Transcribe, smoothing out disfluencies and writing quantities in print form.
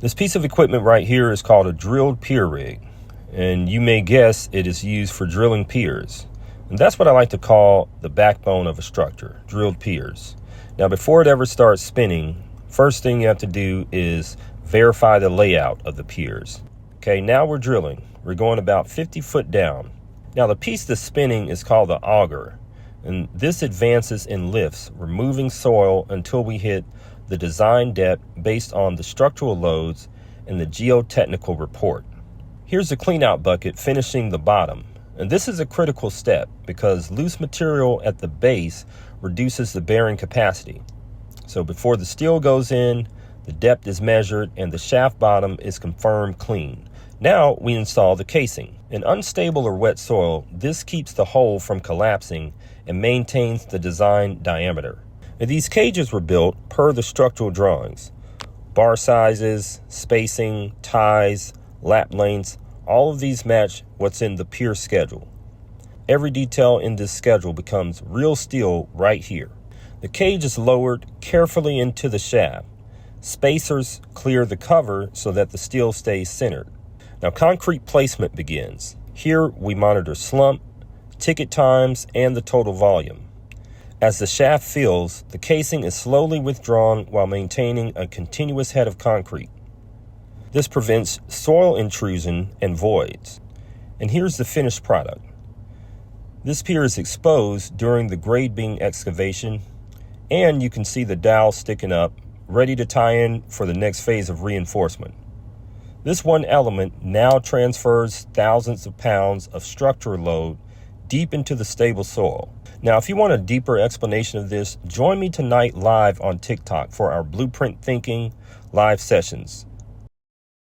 This piece of equipment right here is called a drilled pier rig, and you may guess it is used for drilling piers. And that's what I like to call the backbone of a structure, drilled piers. Now, before it ever starts spinning, first thing you have to do is verify the layout of the piers. Okay, now we're drilling. We're going about 50 foot down. Now, the piece that's spinning is called the auger, and this advances in lifts, removing soil until we hit the design depth based on the structural loads and the geotechnical report. Here's the cleanout bucket finishing the bottom. And this is a critical step because loose material at the base reduces the bearing capacity. So before the steel goes in, the depth is measured and the shaft bottom is confirmed clean. Now we install the casing. In unstable or wet soil, this keeps the hole from collapsing and maintains the design diameter. Now, these cages were built per the structural drawings. Bar sizes, spacing, ties, lap lengths, all of these match what's in the Pier schedule. Every detail in this schedule becomes real steel right here. The cage is lowered carefully into the shaft. Spacers clear the cover so that the steel stays centered. Now, concrete placement begins. Here we monitor slump, ticket times, and the total volume. As the shaft fills, the casing is slowly withdrawn while maintaining a continuous head of concrete. This prevents soil intrusion and voids. And here's the finished product. This pier is exposed during the grade beam excavation, and you can see the dowel sticking up, ready to tie in for the next phase of reinforcement. This one element now transfers thousands of pounds of structural load deep into the stable soil. Now, if you want a deeper explanation of this, join me tonight live on TikTok for our Blueprint Thinking live sessions.